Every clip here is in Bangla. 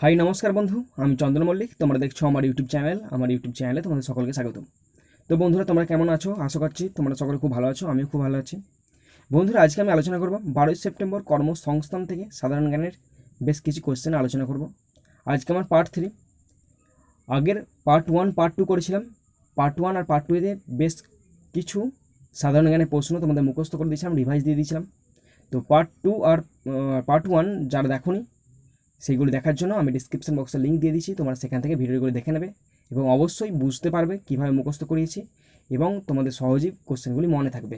হাই নমস্কার বন্ধু, আমি চন্দন মল্লিক। তোমরা দেখছো আমার ইউটিউব চ্যানেল। আমার ইউটিউব চ্যানেলে তোমাদের সকলকে স্বাগতম। তো বন্ধুরা, তোমরা কেমন আছো? আশা করছি তোমরা সকলে খুব ভালো আছো, আমিও খুব ভালো আছি। বন্ধুরা, আজকে আমি আলোচনা করব 12 সেপ্টেম্বর কর্মসংস্থান থেকে সাধারণ জ্ঞানের বেশ কিছু কোশ্চেন আলোচনা করব। আজকে আমার পার্ট 3। আগের পার্ট 1 পার্ট 2 করেছিলাম। পার্ট 1 আর পার্ট 2-তে বেশ কিছু সাধারণ জ্ঞানের প্রশ্ন তোমাদের মুখস্থ করে দিয়েছিলাম, রিভাইজ দিয়ে দিয়েছিলাম। তো পার্ট 2 আর পার্ট 1 যারা দেখোনি সেইগুলি দেখার জন্য আমি ডিসক্রিপশন বক্সে লিঙ্ক দিয়ে দিচ্ছি, তোমরা সেখান থেকে ভিডিওগুলো দেখে নেবে এবং অবশ্যই বুঝতে পারবে কীভাবে মুখস্থ করিয়েছি এবং তোমাদের সহজেই কোশ্চেনগুলি মনে থাকবে।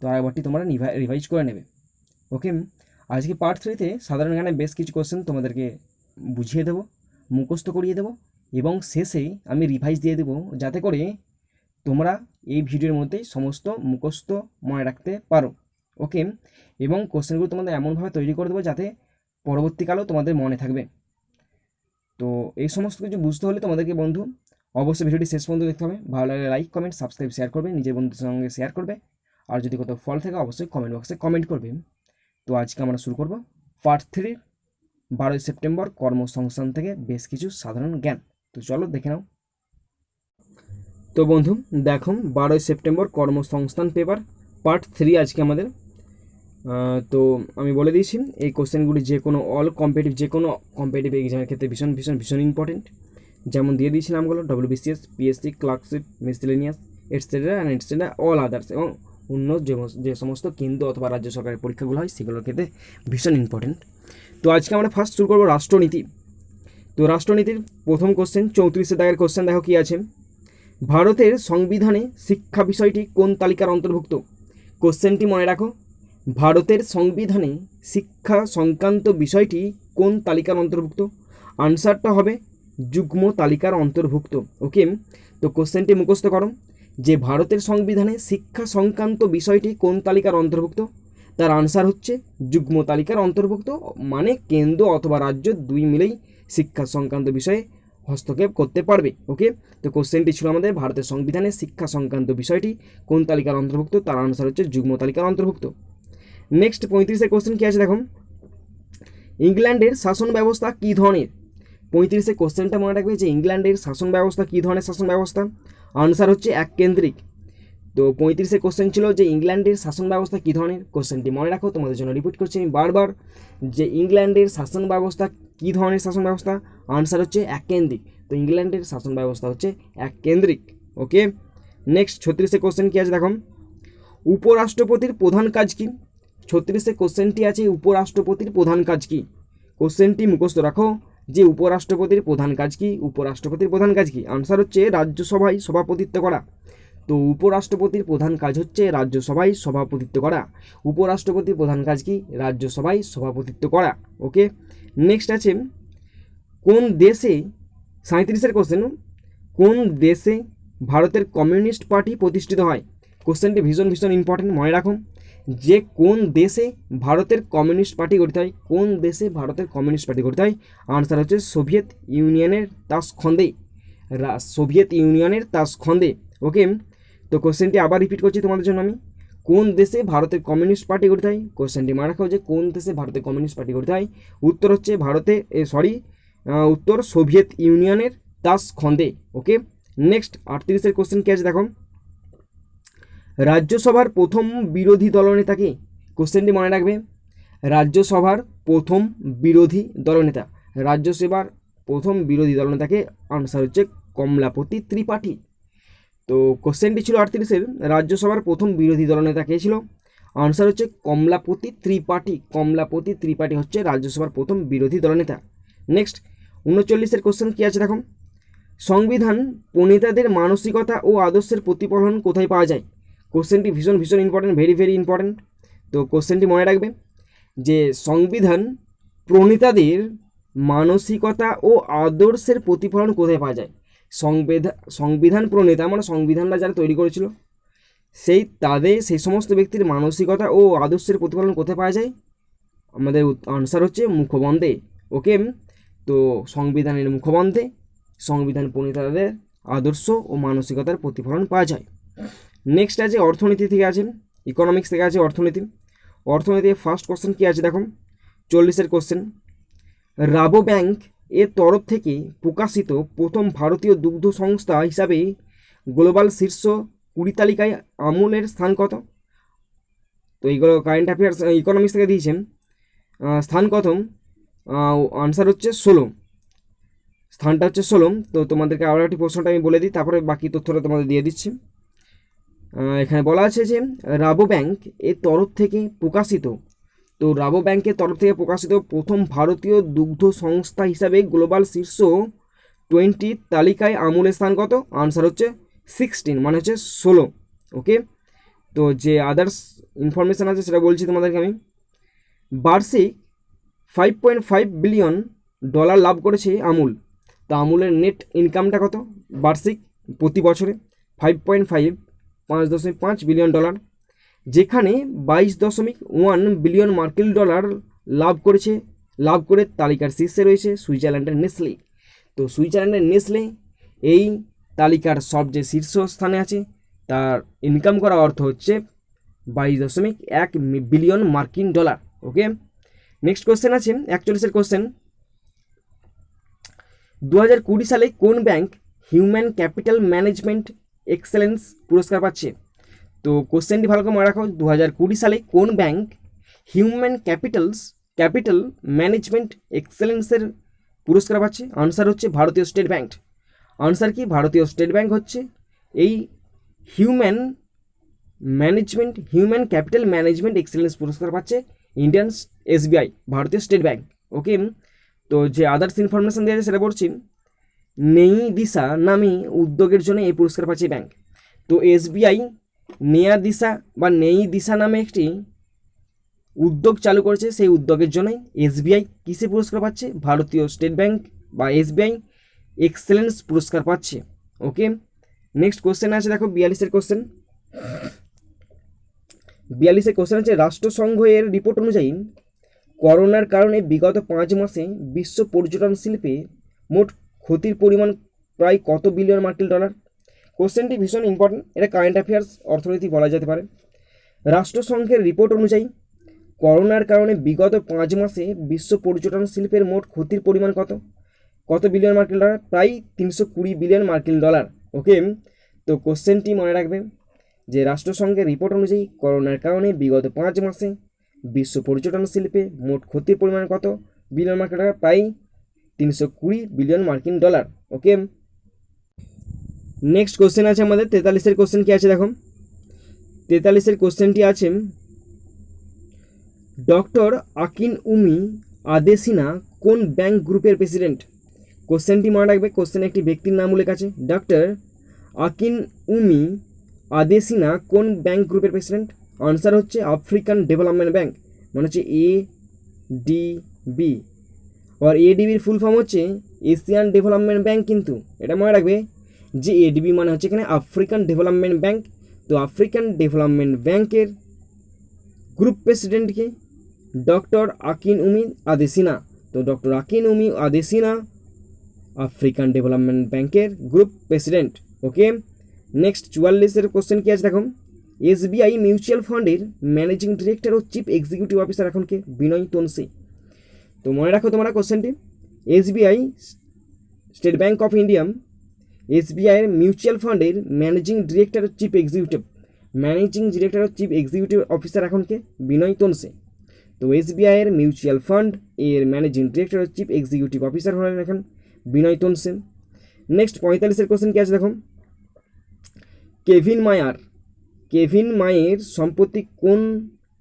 তো আরেকবারটি তোমরা রিভাইজ করে নেবে। ওকে, আজকে পার্ট 3-তে সাধারণ জ্ঞানে বেশ কিছু কোশ্চেন তোমাদেরকে বুঝিয়ে দেবো, মুখস্থ করিয়ে দেবো এবং শেষে আমি রিভাইজ দিয়ে দেবো, যাতে করে তোমরা এই ভিডিওর মধ্যেই সমস্ত মুখস্থ মনে রাখতে পারো। ওকে, এবং কোশ্চেনগুলো তোমাদের এমনভাবে তৈরি করে দেবো যাতে পরবর্তীকালেও তোমাদের মনে থাকবে। তো এই সমস্ত কিছু বুঝতে হলে তোমাদেরকে বন্ধু অবশ্যই ভিডিওটি শেষ পর্যন্ত দেখতে হবে। ভালো লাগলে লাইক, কমেন্ট, সাবস্ক্রাইব, শেয়ার করবে, নিজের বন্ধুদের সঙ্গে শেয়ার করবে, আর যদি কোথাও ফল থাকে অবশ্যই কমেন্ট বক্সে কমেন্ট করবে। তো আজকে আমরা শুরু করব পার্ট 3 12 সেপ্টেম্বর কর্মসংস্থান থেকে বেশ কিছু সাধারণ জ্ঞান। তো চলো দেখে নাও। তো বন্ধু দেখো, 12 সেপ্টেম্বর কর্মসংস্থান পেপার পার্ট 3 আজকে আমাদের। তো আমি বলে দিয়েছি এই কোশ্চেনগুলি যে কোনো কম্পিটিটিভ এক্সামের ক্ষেত্রে ভীষণ ভীষণ ভীষণ ইম্পর্টেন্ট। যেমন দিয়ে দিয়েছি নামগুলো: WBCS, PSC, clerkship, miscellaneous, etcetera and etcetera, all others, এবং অন্য যে সমস্ত কেন্দ্র অথবা রাজ্য সরকারের পরীক্ষাগুলো হয় সেগুলোর ক্ষেত্রে ভীষণ ইম্পর্টেন্ট। তো আজকে আমরা ফার্স্ট শুরু করবো রাষ্ট্রনীতি। তো রাষ্ট্রনীতির প্রথম কোশ্চেন 34 দাগের কোশ্চেন, দেখো কী আছে: ভারতের সংবিধানে শিক্ষা বিষয়টি কোন তালিকার অন্তর্ভুক্ত? কোশ্চেনটি মনে রাখো, ভারতের সংবিধানে শিক্ষা সংক্রান্ত বিষয়টি কোন তালিকার অন্তর্ভুক্ত? আনসারটা হবে যুগ্ম তালিকার অন্তর্ভুক্ত। ওকে, তো কোশ্চেনটি মুখস্থ করো যে ভারতের সংবিধানে শিক্ষা সংক্রান্ত বিষয়টি কোন তালিকার অন্তর্ভুক্ত। তার আনসার হচ্ছে যুগ্ম তালিকার অন্তর্ভুক্ত, মানে কেন্দ্র অথবা রাজ্য দুই মিলেই শিক্ষা সংক্রান্ত বিষয়ে হস্তক্ষেপ করতে পারবে। ওকে, তো কোশ্চেনটি ছিল আমাদের ভারতের সংবিধানে শিক্ষা সংক্রান্ত বিষয়টি কোন তালিকার অন্তর্ভুক্ত, তার আনসার হচ্ছে যুগ্ম তালিকার অন্তর্ভুক্ত। নেক্সট 35 কোশ্চেন কী আছে দেখো: ইংল্যান্ডের শাসন ব্যবস্থা কী ধরনের? 35 কোশ্চেনটা মনে রাখবে যে ইংল্যান্ডের শাসন ব্যবস্থা কী ধরনের শাসন ব্যবস্থা। আনসার হচ্ছে এককেন্দ্রিক। তো 35 কোশ্চেন ছিল যে ইংল্যান্ডের শাসন ব্যবস্থা কী ধরনের। কোশ্চেনটি মনে রাখো, তোমাদের জন্য রিপিট করছি আমি বারবার, যে ইংল্যান্ডের শাসন ব্যবস্থা কী ধরনের শাসন ব্যবস্থা। আনসার হচ্ছে এককেন্দ্রিক। তো ইংল্যান্ডের শাসন ব্যবস্থা হচ্ছে এককেন্দ্রিক। ওকে, নেক্সট 36 কোশ্চেন কী আছে দেখো: উপরাষ্ট্রপতির প্রধান কাজ কী? 36 কোশ্চেনটি আছে উপরাষ্ট্রপতির প্রধান কাজ কী। কোশ্চেনটি মুখস্থ রাখো যে উপরাষ্ট্রপতির প্রধান কাজ কী। উপরাষ্ট্রপতির প্রধান কাজ কী? আনসার হচ্ছে রাজ্যসভায় সভাপতিত্ব করা। তো উপরাষ্ট্রপতির প্রধান কাজ হচ্ছে রাজ্যসভায় সভাপতিত্ব করা। উপরাষ্ট্রপতির প্রধান কাজ কি? রাজ্যসভায় সভাপতিত্ব করা। ওকে, নেক্সট আছে কোন দেশে, 37 কোশ্চেন, কোন দেশে ভারতের কমিউনিস্ট পার্টি প্রতিষ্ঠিত হয়? কোশ্চেনটি ভীষণ ভীষণ ইম্পর্টেন্ট, মনে রাখুন যে কোন দেশে ভারতের কমিউনিস্ট পার্টি গঠিত হয়। কোন দেশে ভারতের কমিউনিস্ট পার্টি গঠিত হয়? আনসার হচ্ছে সোভিয়েত ইউনিয়নের তাসখন্দে। সোভিয়েত ইউনিয়নের তাসখন্দে। ওকে, তো কোশ্চেনটি আবার রিপিট করছি তোমাদের জন্য আমি: কোন দেশে ভারতের কমিউনিস্ট পার্টি গঠিত হয়? কোশ্চেনটি মনে রাখো যে কোন দেশে ভারতের কমিউনিস্ট পার্টি গঠিত হয়। উত্তর হচ্ছে উত্তর সোভিয়েত ইউনিয়নের তাসখন্দে। ওকে, নেক্সট 38 কোশ্চেন কী আছে দেখো: রাজ্যসভার প্রথম বিরোধী দলনেতা কে? কোশ্চেনটি মনে রাখবে, রাজ্যসভার প্রথম বিরোধী দলনেতা, রাজ্যসভার প্রথম বিরোধী দলনেতাকে। আনসার হচ্ছে কমলাপতি ত্রিপাঠী। তো কোশ্চেনটি ছিল 38-এর, রাজ্যসভার প্রথম বিরোধী দলনেতা কে ছিল? আনসার হচ্ছে কমলাপতি ত্রিপাঠী। কমলাপতি ত্রিপাঠী হচ্ছে রাজ্যসভার প্রথম বিরোধী দলনেতা। নেক্সট 39 কোশ্চেন কী আছে দেখো: সংবিধান প্রণেতাদের মানসিকতা ও আদর্শের প্রতিফলন কোথায় পাওয়া যায়? কোশ্চেনটি ভীষণ ভীষণ ইম্পর্টেন্ট, ভেরি ভেরি ইম্পর্টেন্ট। তো কোশ্চেনটি মনে রাখবে যে সংবিধান প্রণেতাদের মানসিকতা ও আদর্শের প্রতিফলন কোথায় পাওয়া যায়? সংবিধান প্রণেতা মানে সংবিধানটা যারা তৈরি করেছিল সেই সমস্ত ব্যক্তির মানসিকতা ও আদর্শের প্রতিফলন কোথায় পাওয়া যায়? আমাদের আনসার হচ্ছে মুখবন্ধে। ওকে, তো সংবিধানের মুখবন্ধে সংবিধান প্রণেতাদের আদর্শ ও মানসিকতার প্রতিফলন পাওয়া যায়। নেক্সট আছে অর্থনীতি থেকে আছে, ইকোনমিক্স থেকে আছে অর্থনীতি। অর্থনীতির ফার্স্ট কোশ্চেন কী আছে দেখো, 40 কোশ্চেন: রাবো ব্যাংক এর তরফ থেকে প্রকাশিত প্রথম ভারতীয় দুগ্ধ সংস্থা হিসাবে গ্লোবাল শীর্ষ 20 তালিকায় আমুলের স্থান কত? তো এইগুলো কারেন্ট অ্যাফেয়ার্স ইকোনমিক্স থেকে দিয়েছেন। স্থান কত? আনসার হচ্ছে 16, স্থানটা হচ্ছে 16। তো তোমাদেরকে আরও একটি প্রশ্নটা আমি বলে দিই, তারপরে বাকি তথ্যটা তোমাদের দিয়ে দিচ্ছি। এখানে বলা আছে যে রাবো ব্যাংক এর তরফ থেকে প্রকাশিত, তো রাবো ব্যাংকের তরফ থেকে প্রকাশিত প্রথম ভারতীয় দুগ্ধ সংস্থা হিসাবে গ্লোবাল শীর্ষ 20 তালিকায় আমুলের স্থান কত? আনসার হচ্ছে 16, মানে হচ্ছে 16। ওকে, তো যে আদার্স ইনফরমেশান আছে সেটা বলছি তোমাদেরকে আমি। বার্ষিক $5.5 বিলিয়ন লাভ করেছে আমুল। তো আমুলের নেট ইনকামটা কত বার্ষিক প্রতি বছরে? 5.5 বিলিয়ন ডলার, যেখানে 22.1 বিলিয়ন মার্কিন ডলার লাভ করে তালিকার শীর্ষে রয়েছে সুইজারল্যান্ডের নেসলে। তো সুইজারল্যান্ডের নেসলে এই তালিকার সবচেয়ে শীর্ষ স্থানে আছে, তার ইনকাম করা অর্থ হচ্ছে 22.1 বিলিয়ন মার্কিন ডলার। ওকে, নেক্সট কোশ্চেন আছে 41 কোশ্চেন। 2020 সালে কোন bank human capital management excellence পুরস্কার পাচ্ছে? তো কোশ্চেনটি ভালো করে মনে রাখো, 2020 সালে কোন ব্যাংক হিউম্যান ক্যাপিটাল ম্যানেজমেন্ট এক্সেলেন্সের পুরস্কার পাচ্ছে? আনসার হচ্ছে ভারতীয় স্টেট ব্যাংক। আনসার কি? ভারতীয় স্টেট ব্যাংক হচ্ছে এই হিউম্যান ক্যাপিটাল ম্যানেজমেন্ট এক্সেলেন্স পুরস্কার পাচ্ছে ইন্ডিয়ান SBI, ভারতীয় স্টেট ব্যাংক। ওকে, তো যে আদার্স ইনফরমেশান দেওয়া আছে সেটা বলছি। নেই দিশা নামে উদ্যোগের জন্য এই পুরস্কার পাচ্ছে ব্যাংক। তো SBI নেয়া দিশা বা নেই দিশা নামে একটি উদ্যোগ চালু করেছে, সেই উদ্যোগের জন্যই SBI কিসে পুরস্কার পাচ্ছে? ভারতীয় স্টেট ব্যাংক বা SBI এক্সেলেন্স পুরস্কার পাচ্ছে। ওকে, নেক্সট কোশ্চেন আছে দেখো 42 কোশ্চেন। 42 কোশ্চেন আছে, রাষ্ট্রসংঘ এর রিপোর্ট অনুযায়ী করোনার কারণে বিগত 5 মাসে বিশ্ব পর্যটন শিল্পে মোট ক্ষতির পরিমাণ প্রায় কত বিলিয়ন মার্কিন ডলার? কোশ্চেনটি ভীষণ ইম্পর্টেন্ট, এটা কারেন্ট অ্যাফেয়ার্স অর্থনীতি বলা যেতে পারে। রাষ্ট্রসংঘের রিপোর্ট অনুযায়ী করোনার কারণে বিগত 5 মাসে বিশ্ব পর্যটন শিল্পের মোট ক্ষতির পরিমাণ কত বিলিয়ন মার্কিন ডলার? প্রায় 320 বিলিয়ন মার্কিন ডলার। ওকে, তো কোশ্চেনটি মনে রাখবে যে রাষ্ট্রসংঘের রিপোর্ট অনুযায়ী করোনার কারণে বিগত 5 মাসে বিশ্ব পর্যটন শিল্পে মোট ক্ষতির পরিমাণ কত বিলিয়ন মার্কিন ডলার? প্রায় 320 বিলিয়ন মার্কিন ডলার। ওকে, নেক্সট কোশ্চেন আছে আমাদের 43 কোশ্চেন। কি আছে দেখো, 43 কোশ্চেনটি আছে, ডক্টর আকিন উমি আদেসিনা কোন ব্যাংক গ্রুপের প্রেসিডেন্ট? কোশ্চেনটি মনে রাখবে, কোশ্চেনে একটি ব্যক্তির নাম উল্লেখ আছে। ডক্টর আকিন উমি আদেসিনা কোন ব্যাংক গ্রুপের প্রেসিডেন্ট? আনসার হচ্ছে আফ্রিকান ডেভেলপমেন্ট ব্যাংক, মানে হচ্ছে ADB। আর ADBর ফুল ফর্ম হচ্ছে এশিয়ান ডেভেলপমেন্ট ব্যাংক, কিন্তু এটা মনে রাখবে যে ADB মানে হচ্ছে এখানে আফ্রিকান ডেভেলপমেন্ট ব্যাংক। তো আফ্রিকান ডেভেলপমেন্ট ব্যাংকের গ্রুপ প্রেসিডেন্টকে ডক্টর আকিন উমি আদেসিনা। তো ডক্টর আকিন উমি আদেসিনা আফ্রিকান ডেভেলপমেন্ট ব্যাংকের গ্রুপ প্রেসিডেন্ট। ওকে, নেক্সট 44 কোশ্চেন কি আছে দেখো, SBI মিউচুয়াল ফান্ডের ম্যানেজিং ডিরেক্টর ও চিফ এক্সিকিউটিভ অফিসার এখন কে? বিনয় তোনসে। তো মনে রাখো তোমরা কোশ্চেনটি, SBI state bank of India SBI এর মিউচুয়াল ফান্ডের ম্যানেজিং ডিরেক্টর ও চিফ এক্সিকিউটিভ অফিসার এখন কে? বিনয় তোনসে। তো SBI এর মিউচুয়াল ফান্ড এর ম্যানেজিং ডিরেক্টর ও চিফ এক্সিকিউটিভ অফিসার হলেন এখন বিনয় তোনসে। নেক্সট 45 কোশ্চেন কি আছে দেখো, কেভিন মায়ের সম্প্রতি কোন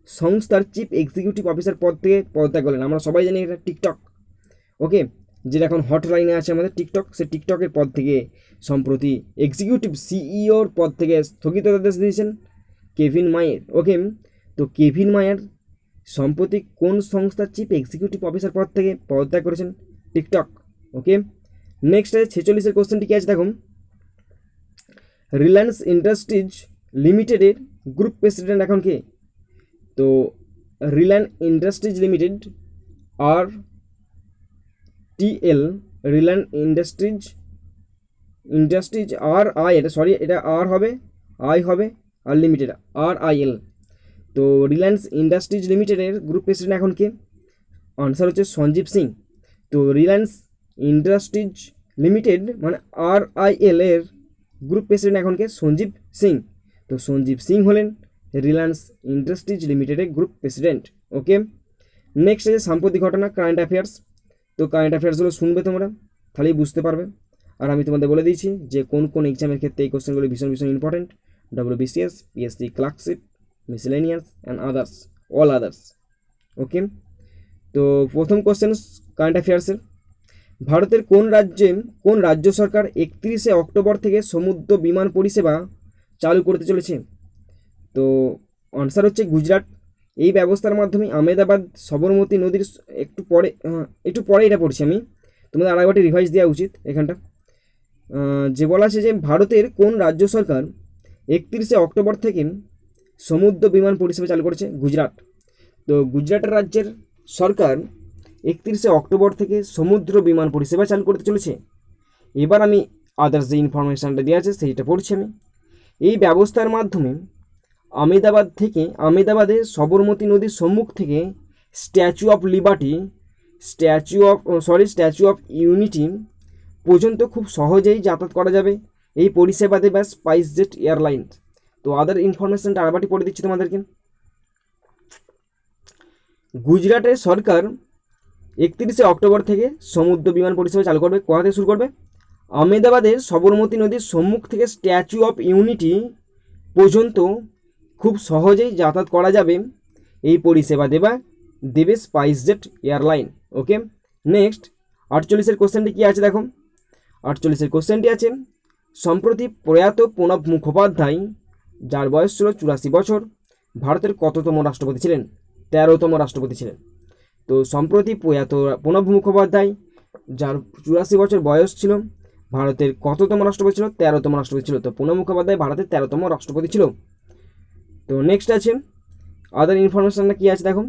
সংস্থার চিফ এক্সিকিউটিভ অফিসার পদ থেকে পদত্যাগ করলেন? আমরা সবাই জানি এটা টিকটক। ওকে, যেটা এখন হটলাইনে আছে আমাদের টিকটক, সে টিকটকের পদ থেকে সম্প্রতি এক্সিকিউটিভ CEOর পদ থেকে স্থগিতাদেশ দিয়েছেন কেভিন মায়ের। ওকে, তো কেভিন মায়ের সম্প্রতি কোন সংস্থার চিফ এক্সিকিউটিভ অফিসার পদ থেকে পদত্যাগ করেছেন? টিকটক। ওকে, নেক্সট 46 কোশ্চেনটি কি আছে দেখো, রিলায়েন্স ইন্ডাস্ট্রিজ লিমিটেডের গ্রুপ প্রেসিডেন্ট এখন কে? তো Reliance industries limited RTL, Reliance industries RI, এটা R হবে, I হবে, আর লিমিটেড RIL। তো রিলায়েন্স ইন্ডাস্ট্রিজ লিমিটেডের গ্রুপ প্রেসিডেন্ট এখন কে? আনসার হচ্ছে সঞ্জীব সিং। তো রিলায়েন্স ইন্ডাস্ট্রিজ লিমিটেড মানে RIL এর গ্রুপ প্রেসিডেন্ট এখনকে সঞ্জীব সিং। তো সঞ্জীব সিং হলেন রিলায়েন্স ইন্ডাস্ট্রিজ লিমিটেডের গ্রুপ প্রেসিডেন্ট। ওকে, নেক্সট আছে সাম্প্রতিক ঘটনা, কারেন্ট অ্যাফেয়ার্স। তো কারেন্ট অ্যাফেয়ার্সগুলো শুনবে তোমরা, তাহলেই বুঝতে পারবে। আর আমি তোমাদের বলে দিয়েছি যে কোন কোন এক্সামের ক্ষেত্রে এই কোশ্চেনগুলো ভীষণ ভীষণ important. WBCS, PSC clerkship, miscellaneous and others, all others. Okay, তো প্রথম কোশ্চেন কারেন্ট অ্যাফেয়ার্সের, ভারতের কোন রাজ্য সরকার 31শে অক্টোবর থেকে সমুদ্র বিমান পরিষেবা চালু করতে চলেছে? তো আনসার হচ্ছে গুজরাট। এই ব্যবস্থার মাধ্যমে আহমেদাবাদ সবরমতী নদীর একটু পরে এটা পড়ছি আমি, তোমাদের আরেকবারটি রিভাইজ দেওয়া উচিত এখানটা। যে বলা আছে যে ভারতের কোন রাজ্য সরকার 31শে অক্টোবর থেকে সমুদ্র বিমান পরিষেবা চালু করেছে? গুজরাট। তো গুজরাটের রাজ্যের সরকার 31শে অক্টোবর থেকে সমুদ্র বিমান পরিষেবা চালু করতে চলেছে। এবার আমি আদার্স যে ইনফরমেশানটা দেওয়া আছে সেইটা পড়ছি আমি। এই ব্যবস্থার মাধ্যমে আহমেদাবাদে সবরমতী নদীর সম্মুখ থেকে স্ট্যাচু অফ ইউনিটি পর্যন্ত খুব সহজেই যাতায়াত করা যাবে এই পরিষেবা দেবে স্পাইসজেট এয়ারলাইন্স। তো আদার ইনফরমেশানটা আরেকবারটি পড়ে দিচ্ছি তোমাদেরকে। গুজরাটের সরকার 31শে অক্টোবর থেকে সমুদ্র বিমান পরিষেবা চালু করবে। কোথা থেকে শুরু করবে? আহমেদাবাদের সবরমতী নদীর সম্মুখ থেকে স্ট্যাচু অফ ইউনিটি পর্যন্ত খুব সহজেই যাতায়াত করা যাবে এই পরিষেবা দেবে স্পাইসজেট এয়ারলাইন। ওকে, নেক্সট 48-এর কোশ্চেনটি কী আছে দেখো। 48-এর কোশ্চেনটি আছে, সম্প্রতি প্রয়াত প্রণব মুখোপাধ্যায়, যার বয়স ছিল 84 বছর, ভারতের কততম রাষ্ট্রপতি ছিলেন? 13তম রাষ্ট্রপতি ছিলেন। তো সম্প্রতি প্রয়াত প্রণব মুখোপাধ্যায়, যার 84 বছর বয়স ছিল, ভারতের কততম রাষ্ট্রপতি ছিল? 13তম রাষ্ট্রপতি ছিল। তো প্রণব মুখোপাধ্যায় ভারতের 13তম রাষ্ট্রপতি ছিল। তো নেক্সট আছে আদার ইনফরমেশানটা কী আছে দেখো।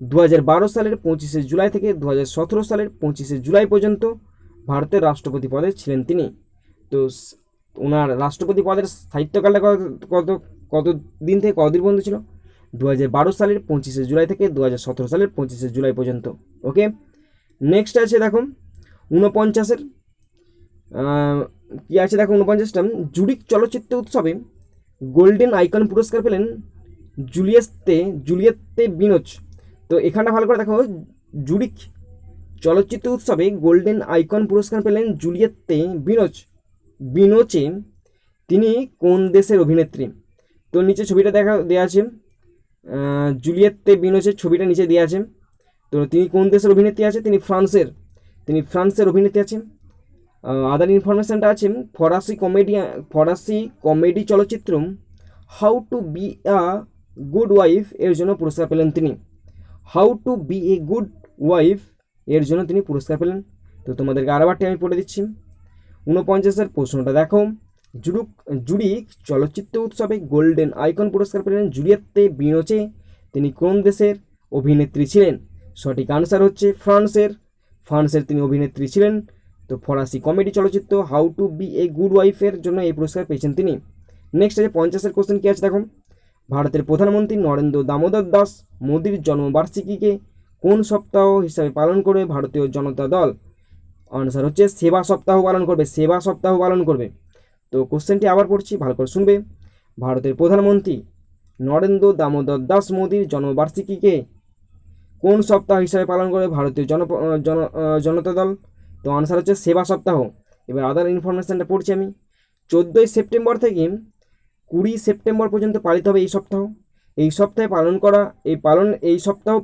2012 সালের 25শে জুলাই থেকে 2017 সালের 25শে জুলাই পর্যন্ত ভারতের রাষ্ট্রপতি পদে ছিলেন তিনি। তো ওনার রাষ্ট্রপতি পদের স্থায়িত্বকালটা কত দিন থেকে কতদিন পর্যন্ত ছিল? 2012 সালের 25শে জুলাই থেকে 2017 সালের 25শে জুলাই পর্যন্ত। ওকে, নেক্সট আছে দেখো 49-এর কী আছে দেখো। 49টা, জুরিক চলচ্চিত্র উৎসবে গোল্ডেন আইকন পুরস্কার পেলেন জুলিয়েত্তে বিনোচ। তো এখানটা ভালো করে দেখো, জুরিক চলচ্চিত্র উৎসবে গোল্ডেন আইকন পুরস্কার পেলেন জুলিয়েত্তে বিনোচে। তিনি কোন দেশের অভিনেত্রী? তো নিচে ছবিটা দেওয়া আছে, জুলিয়েত্তে বিনোচের ছবিটা নিচে দেওয়া আছে। তো তিনি কোন দেশের অভিনেত্রী আছে? তিনি ফ্রান্সের অভিনেত্রী আছেন। আদার ইনফরমেশানটা আছে, ফরাসি কমেডি চলচ্চিত্র how to be a good wife এর জন্য পুরস্কার পেলেন তিনি। How to be a good wife এর জন্য তিনি পুরস্কার পেলেন। তো তোমাদেরকে আরেকবারটি আমি পড়ে দিচ্ছি। 49-এর প্রশ্নটা দেখো, জুরিক চলচ্চিত্র উৎসবে গোল্ডেন আইকন পুরস্কার পেলেন জুলিয়েত্তে বিনোচে। তিনি কোন দেশের অভিনেত্রী ছিলেন? সঠিক আনসার হচ্ছে ফ্রান্সের তিনি অভিনেত্রী ছিলেন। তো ফরাসি কমেডি চলচ্চিত্র how to be a good ওয়াইফের জন্য এই পুরস্কার পেয়েছেন তিনি। নেক্সট আছে 50-এর কোশ্চেন কী আছে দেখো। ভারতের প্রধানমন্ত্রী নরেন্দ্র দামোদর দাস মোদীর জন্মবার্ষিকীকে কোন সপ্তাহ হিসাবে পালন করবে ভারতীয় জনতা দল? আনসার হচ্ছে সেবা সপ্তাহ পালন করবে। তো কোশ্চেনটি আবার পড়ছি, ভালো করে শুনবে। ভারতের প্রধানমন্ত্রী নরেন্দ্র দামোদর দাস মোদীর জন্মবার্ষিকীকে কোন সপ্তাহ হিসাবে পালন করবে ভারতীয় জনতা দল? তো আনসার হচ্ছে সেবা সপ্তাহ। এবার আদার ইনফরমেশানটা পড়ছি আমি। 14ই সেপ্টেম্বর থেকে 20 সেপ্টেম্বর পর্যন্ত পালিত হবে এই সপ্তাহ। এই সপ্তাহ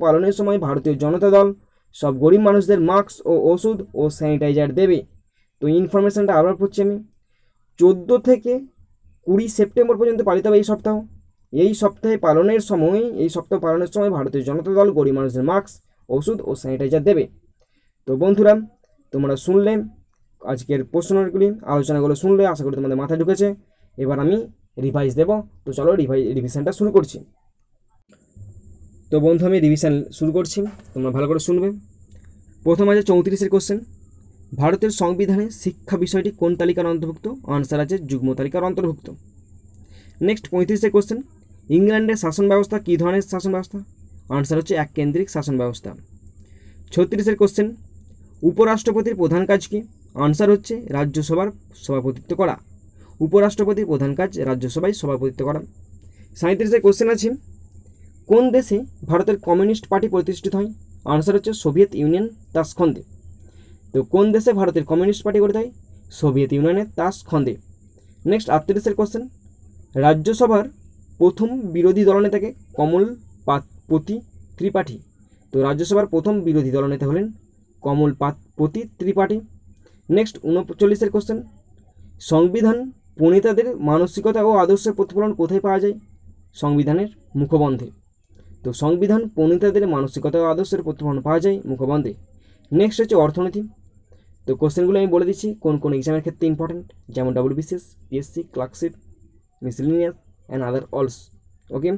পালনের সময় ভারতীয় জনতা দল সব গরিব মানুষদের মাস্ক ও ওষুধ ও স্যানিটাইজার দেবে। তো ইনফরমেশানটা আবার পড়ছি আমি। 14 থেকে 20 সেপ্টেম্বর পর্যন্ত পালিত হবে এই সপ্তাহ। এই সপ্তাহ পালনের সময় ভারতীয় জনতা দল গরিব মানুষদের মাস্ক, ওষুধ ও স্যানিটাইজার দেবে। তো বন্ধুরা, তোমরা শুনলে আজকের প্রশ্নগুলি, আলোচনাগুলো শুনলে, আশা করি তোমাদের মাথায় ঢুকেছে। এবার আমি রিভাইজ দেব। তো চলো রিভিশনটা শুরু করছি। তো বন্ধু, আমি রিভিশন শুরু করছি, তোমরা ভালো করে শুনবে। প্রথম আছে 34-এর কোশ্চেন, ভারতের সংবিধানে শিক্ষা বিষয়টি কোন তালিকার অন্তর্ভুক্ত? আনসার আছে যুগ্ম তালিকার অন্তর্ভুক্ত। নেক্সট 35-এর কোশ্চেন, ইংল্যান্ডের শাসন ব্যবস্থা কী ধরনের শাসন ব্যবস্থা? আনসার হচ্ছে এককেন্দ্রিক শাসন ব্যবস্থা। 36-এর কোশ্চেন, উপরাষ্ট্রপতির প্রধান কাজ কি? আনসার হচ্ছে রাজ্যসভার সভাপতিত্ব করা। উপরাষ্ট্রপতির প্রধান কাজ রাজ্যসভায় সভাপতিত্ব করা। 37 কোশ্চেন আছে, কোন দেশে ভারতের কমিউনিস্ট পার্টি প্রতিষ্ঠিত হয়? আনসার হচ্ছে সোভিয়েত ইউনিয়ন তাসখন্দে। তো কোন দেশে ভারতের কমিউনিস্ট পার্টি গঠিত হয়? সোভিয়েত ইউনিয়নের তাসখন্দে। নেক্সট 38 কোশ্চেন, রাজ্যসভার প্রথম বিরোধী দলনেতাকে? কমলপতি ত্রিপাঠী। তো রাজ্যসভার প্রথম বিরোধী দলনেতা হলেন কমলপতি ত্রিপাঠী। নেক্সট 39 কোশ্চেন, সংবিধান প্রণেতাদের মানসিকতা ও আদর্শের প্রতিফলন কোথায় পাওয়া যায়? সংবিধানের মুখবন্ধে। তো সংবিধান প্রণেতাদের মানসিকতা ও আদর্শের প্রতিফলন পাওয়া যায় মুখবন্ধে। নেক্সট হচ্ছে অর্থনীতি। তো কোশ্চেনগুলো আমি বলে দিচ্ছি কোন কোন এক্সামের ক্ষেত্রে ইম্পর্টেন্ট, যেমন WBCS, PSC, clerkship, miscellaneous and other অলস। ওকে,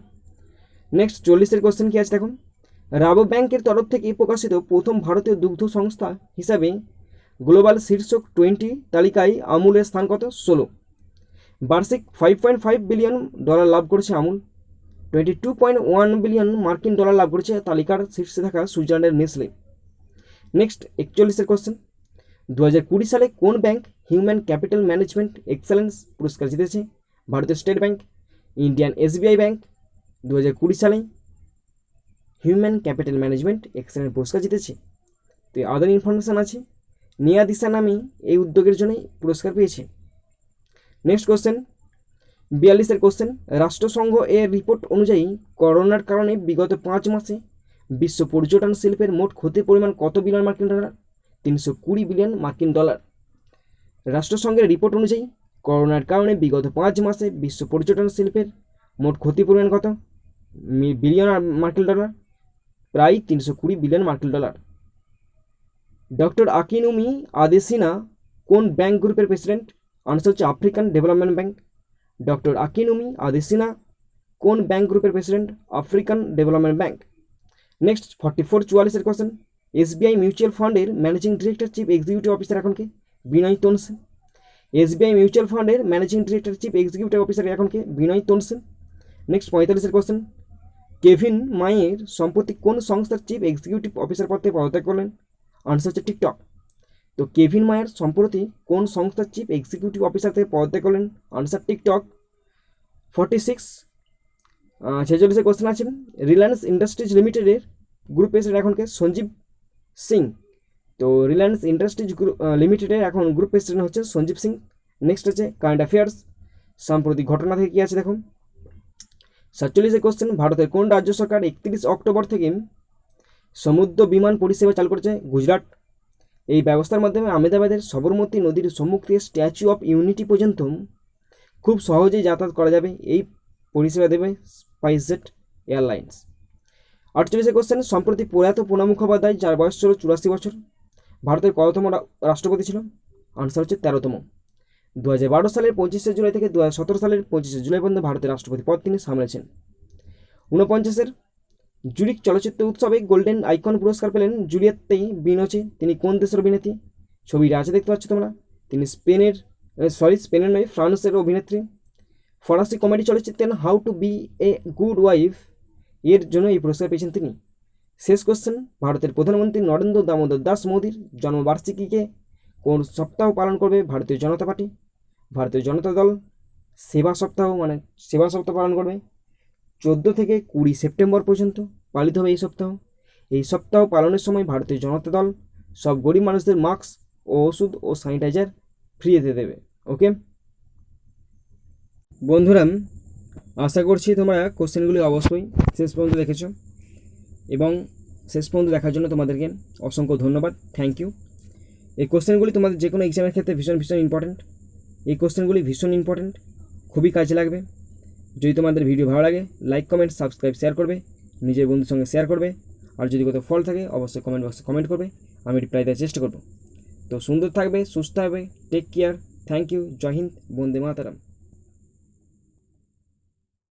নেক্সট 40 কোশ্চেন কী আছে দেখুন, রাবো ব্যাংকের তরফ থেকে প্রকাশিত প্রথম ভারতীয় দুগ্ধ সংস্থা হিসাবে গ্লোবাল শীর্ষ 20 তালিকায় আমুলের স্থান কত? 16। বার্ষিক $5.5 বিলিয়ন লাভ করেছে আমুল। 22.1 বিলিয়ন মার্কিন ডলার লাভ করেছে তালিকার শীর্ষে থাকা সুইজারল্যান্ডের নেসলে। নেক্সট 41 কোশ্চেন, 2020 সালে কোন bank human capital management excellence পুরস্কার জিতেছে? ভারতীয় state bank, Indian SBI bank 2020 সালে হিউম্যান ক্যাপিটাল ম্যানেজমেন্ট এক্সেলেন্স পুরস্কার জিতেছে। তো আদার ইনফরমেশান আছে, নিয়া দিশা নামে এই উদ্যোগের জন্যই পুরস্কার পেয়েছে। নেক্সট কোশ্চেন 42 কোশ্চেন, রাষ্ট্রসংঘ এর রিপোর্ট অনুযায়ী করোনার কারণে বিগত 5 মাসে বিশ্ব পর্যটন শিল্পের মোট ক্ষতির পরিমাণ কত বিলিয়ন মার্কিন ডলার? 320 বিলিয়ন মার্কিন ডলার। রাষ্ট্রসংঘের রিপোর্ট অনুযায়ী করোনার কারণে বিগত 5 মাসে বিশ্ব পর্যটন শিল্পের মোট ক্ষতির পরিমাণ কত বিলিয়ন মার্কিন ডলার? প্রায় 320 বিলিয়ন মার্কিন ডলার। ডক্টর আকিনুমি আদেসিনা কোন ব্যাংক গ্রুপের প্রেসিডেন্ট? আনসার হচ্ছে African development bank. Doctor Akinwumi Adesina কোন ব্যাংক গ্রুপের president? African development bank. Next 44 question, SBI mutual ফান্ডের managing director chief executive officer এখন কে? বিনয় তোনসে। SBI মিউচুয়াল ফান্ডের managing director chief executive officer এখন কে? Vinay Tonse. Next 45 question, Kevin মাইয়ের সম্প্রতি কোন সংস্থার চিফ এক্সিকিউটিভ অফিসার পদে পদত্যাগ করলেন? আনসার হচ্ছে টিকটক। তো কেভিন মায়ের সম্প্রতি কোন সংস্থার চিফ এক্সিকিউটিভ অফিসার থেকে পদত্যাগ করলেন? Answer TikTok. 46 কোশ্চেন আছে, রিলায়েন্স ইন্ডাস্ট্রিজ লিমিটেডের গ্রুপ প্রেসিডেন্ট এখনকে? সঞ্জীব সিং। তো রিলায়েন্স ইন্ডাস্ট্রিজ লিমিটেডের এখন গ্রুপ প্রেসিডেন্ট হচ্ছে সঞ্জীব সিং। নেক্সট হচ্ছে কারেন্ট অ্যাফেয়ার্স, সাম্প্রতিক ঘটনা থেকে কী আছে দেখুন। 47 কোশ্চেন, ভারতের কোন রাজ্য সরকার 31 অক্টোবর থেকে সমুদ্র বিমান পরিষেবা চালু করেছে? গুজরাট। এই ব্যবস্থার মাধ্যমে আহমেদাবাদের সবরমতী নদীর সম্মুখ থেকে স্ট্যাচু অফ ইউনিটি পর্যন্ত খুব সহজেই যাতায়াত করা যাবে। এই পরিষেবা দেবে স্পাইসজেট এয়ারলাইন্স। 48 কোশ্চেন, সম্প্রতি প্রয়াত প্রণব মুখোপাধ্যায়, যার বয়স ছিল 84 বছর, ভারতের কততম রাষ্ট্রপতি ছিল? আনসার হচ্ছে 13তম। 2012 সালের 25 জুলাই থেকে 2017 সালের 25 জুলাই পর্যন্ত ভারতের রাষ্ট্রপতি পদ তিনি সামলেছেন। 49 জুরিক চলচ্চিত্র উৎসবে গোল্ডেন আইকন পুরস্কার পেলেন জুলিয়েত্তে বিনোচে। তিনি কোন দেশের অভিনেত্রী? ছবিটা আছে দেখতে পাচ্ছ তোমরা, তিনি স্পেনের নয়, ফ্রান্সের অভিনেত্রী। ফরাসি কমেডি চলচ্চিত্রের how to be a good wife এর জন্য এই পুরস্কার পেয়েছেন তিনি। শেষ কোশ্চেন, ভারতের প্রধানমন্ত্রী নরেন্দ্র দামোদর দাস মোদীর জন্মবার্ষিকীকে কোন সপ্তাহ পালন করবে ভারতীয় জনতা পার্টি? ভারতীয় জনতা দল সেবা সপ্তাহ পালন করবে। 14 থেকে 20 সেপ্টেম্বর পর্যন্ত পালিত হবে এই সপ্তাহ। এই সপ্তাহ পালনের সময় ভারতীয় জনতা দল সব গরিব মানুষদের মাস্ক ও ওষুধ ও স্যানিটাইজার ফ্রিতে দেবে। ওকে বন্ধুরা, আশা করছি তোমরা কোশ্চেনগুলি অবশ্যই শেষ পর্যন্ত দেখেছো, এবং শেষ পর্যন্ত দেখার জন্য তোমাদেরকে অসংখ্য ধন্যবাদ, থ্যাংক ইউ। এই কোশ্চেনগুলি তোমাদের যে কোনো এক্সামের ক্ষেত্রে ভীষণ ইম্পর্ট্যান্ট। এই কোশ্চেনগুলি ভীষণ ইম্পর্ট্যান্ট, খুবই কাজে লাগবে। যদি তোমাদের ভিডিও ভালো লাগে, লাইক, কমেন্ট, সাবস্ক্রাইব, শেয়ার করবে, নিজের বন্ধুর সঙ্গে শেয়ার করবে, আর যদি কোথাও ফল থাকে অবশ্যই কমেন্ট বক্সে কমেন্ট করবে, আমি রিপ্লাই দেওয়ার চেষ্টা করব। তো সুন্দর থাকবে, সুস্থ থাকবে, টেক কেয়ার, থ্যাংক ইউ, জয় হিন্দ, বন্দে মাতরম।